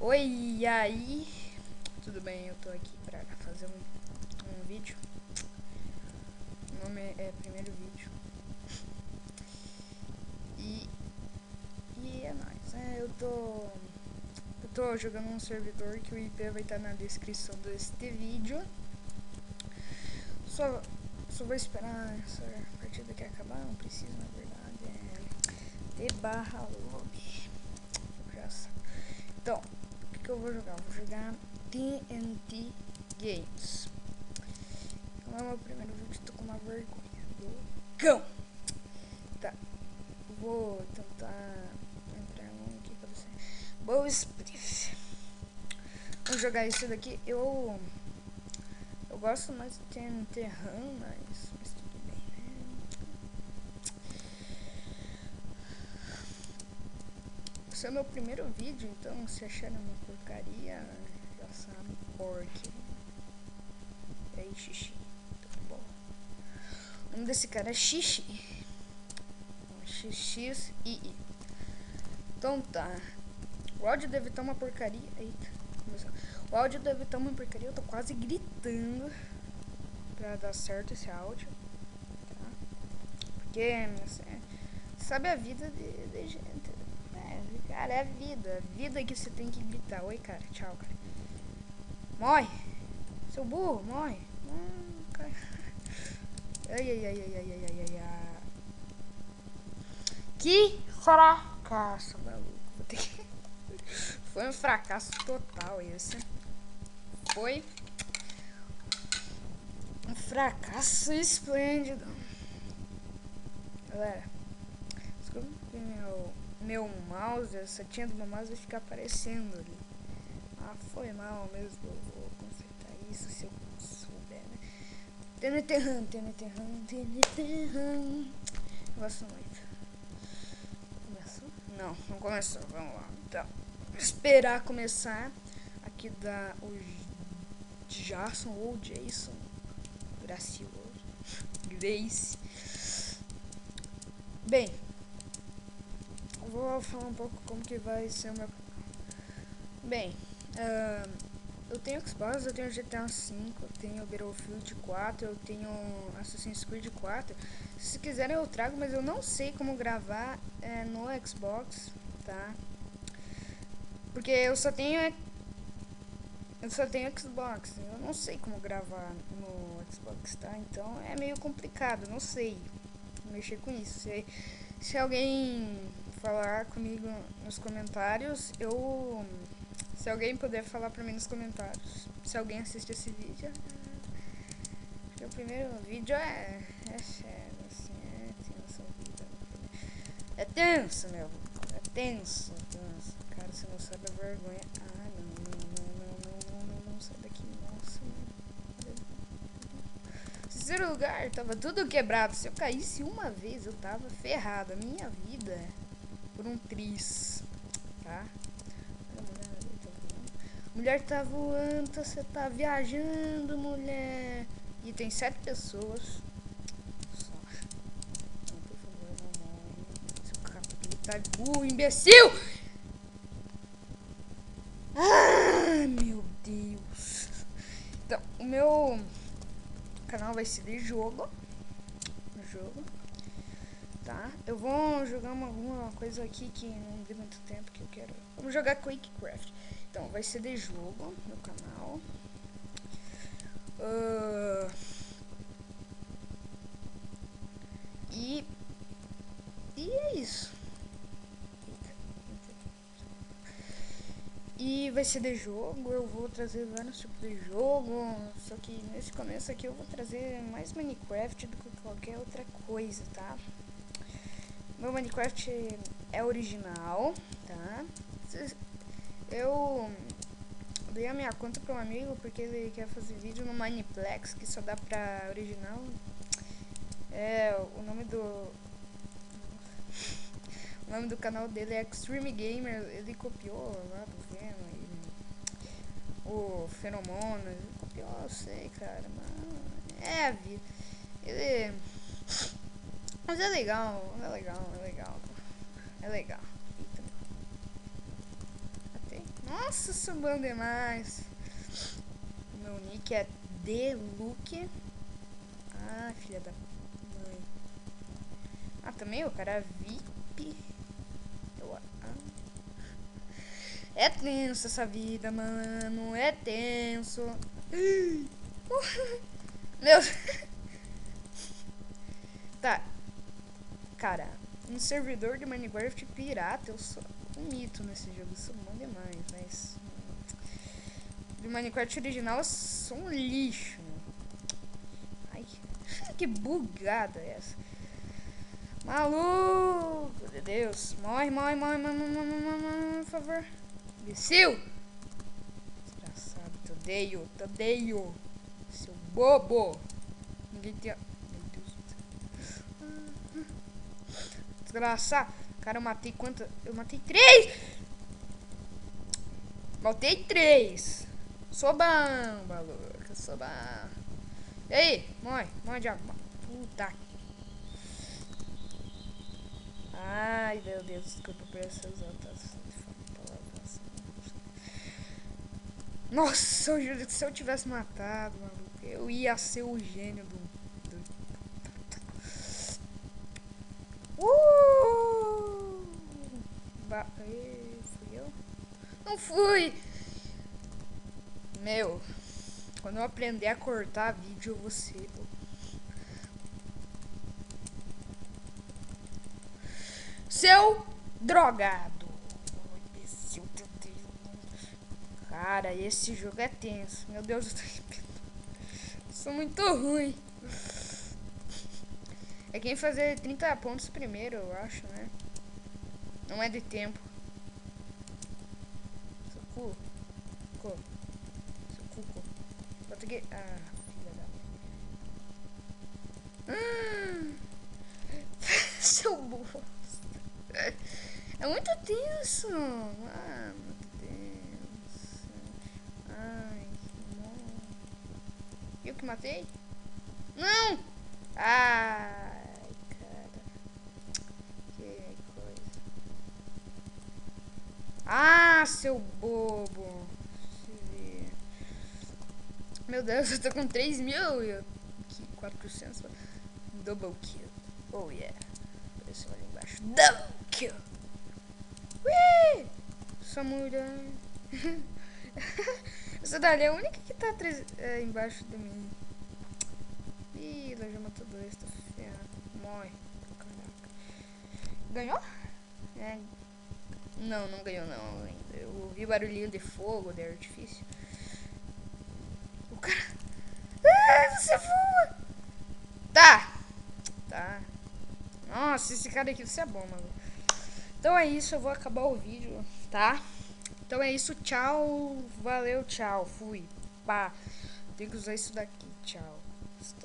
Oi, e aí? Tudo bem? Eu tô aqui pra fazer um vídeo. O nome é Primeiro Vídeo. E é nóis, né? Eu tô jogando um servidor que o IP vai estar na descrição deste vídeo. Só vou esperar essa partida aqui acabar, não preciso, na verdade. É T/lobby. Já sabe. Então, o que eu vou jogar? Vou jogar TNT Games. Não é o meu primeiro vídeo, tô com uma vergonha do cão. Tá, vou tentar entrar aqui pra você. Boa Spliff. Vamos jogar isso daqui. Eu gosto mais de TNT RAM, mas tudo bem, né? Esse é o meu primeiro vídeo, então se acharem uma porcaria, já sabe, porque é xixi. Tudo bom. O nome desse cara é Xixi. XXII. Então tá. O áudio deve estar uma porcaria. Eita, começou. O áudio deve estar uma porcaria. Eu tô quase gritando pra dar certo esse áudio. Tá? Porque, sabe a vida de gente. Cara, é a vida. A vida que você tem que gritar. Oi, cara. Tchau, cara. Morre. Seu burro, morre. Cara. Ai. Que fracasso, maluco. Foi um fracasso total esse. Foi um fracasso esplêndido. Galera, desculpa que meu mouse, a setinha do meu mouse vai ficar aparecendo ali. Ah, foi mal mesmo. Eu vou consertar isso se eu souber, né? TNT RAM. Gosto muito. Começou? Não começou. Vamos lá. Então, esperar começar. Aqui dá o Jason ou Jason Gracioso. Grace. Bem, eu vou falar um pouco como que vai ser o meu. Bem, eu tenho Xbox, eu tenho GTA V, eu tenho Battlefield 4, eu tenho Assassin's Creed 4. Se quiserem eu trago, mas eu não sei como gravar no Xbox, tá? Porque eu só tenho Xbox, eu não sei como gravar no Xbox, tá? Então é meio complicado, não sei mexer com isso. Se alguém falar comigo nos comentários, se alguém puder falar pra mim nos comentários, se alguém assiste esse vídeo, o primeiro vídeo é sério, assim, é tenso a vida. É tenso, meu. É tenso. Cara, você não sabe a vergonha. Ah, não, sai daqui, nossa, mano. Terceiro lugar, tava tudo quebrado. Se eu caísse uma vez, eu tava ferrado. A minha vida por um tris, tá? Mulher tá voando, você tá viajando, mulher. E tem 7 pessoas. Só. Não, por favor, não morre. Seu cara, ele tá burro, imbecil! Ah, meu Deus. Então, o meu canal vai ser de jogo. Tá? Eu vou jogar alguma coisa aqui que não dê muito tempo que eu quero. Vamos jogar QuakeCraft. Então, vai ser de jogo no canal. E é isso. E vai ser de jogo, eu vou trazer vários tipos de jogo. Só que nesse começo aqui eu vou trazer mais Minecraft do que qualquer outra coisa, tá? Meu Minecraft é original, tá? Eu dei a minha conta para um amigo porque ele quer fazer vídeo no Mineplex, que só dá pra original. O nome do canal dele é Extreme Gamer. Ele copiou lá do Venom e o Fenomono. Ele copiou, eu sei, cara, mas é a vida. Mas é legal. É legal. Eita. Nossa, sou bom demais. Meu nick é Deluque. Ah, filha da mãe. Ah, também o cara é VIP. É tenso essa vida, mano. É tenso. Meu. Tá. Cara, um servidor de Minecraft pirata, eu sou um mito nesse jogo. Eu sou bom demais, mas. De Minecraft original, eu sou um lixo. Ai, que bugada é essa? Maluco de Deus. Morre, por favor. Imbecil! Desgraçado, te odeio. Seu bobo. Ninguém tem. Meu Deus. Desgraçado. Cara, eu matei quantas? Eu matei 3! Matei 3! Sou bom, maluco. Sou bom. E aí? Morre, diabo. Puta. Ai, meu Deus, desculpa por essas outras. Nossa, eu juro que se eu tivesse matado, maluco, eu ia ser o gênio do... Fui eu? Não fui! Meu, quando eu aprender a cortar vídeo, eu vou ser... Seu drogado! Cara, esse jogo é tenso. Meu Deus, eu sou muito ruim. É quem fazer 30 pontos primeiro, eu acho, né? Não é de tempo. Seu cu. Seu cu. Bota aqui. Ah, filha da... Seu bosta. É muito tenso. Ah, muito tenso. Ai, que bom. Eu que matei? Não! Ai, cara. Que coisa. Ah, seu bobo. Meu Deus, eu tô com 3.400. Double kill. Oh yeah. Apareceu ali embaixo. Double kill. Ui! Sua mulher. Essa dali é a única que tá embaixo de mim. Ih, ela já matou 2, tá ferrado. Morre. Caraca. Ganhou? É. Não ganhou não ainda. Eu ouvi barulhinho de fogo, de artifício. O cara... Ah, você voa! Tá. Nossa, esse cara aqui, você é bom, mano. Então é isso, eu vou acabar o vídeo, tá? Então é isso, tchau. Valeu, tchau. Fui. Pá. Tem que usar isso daqui, tchau. Stop.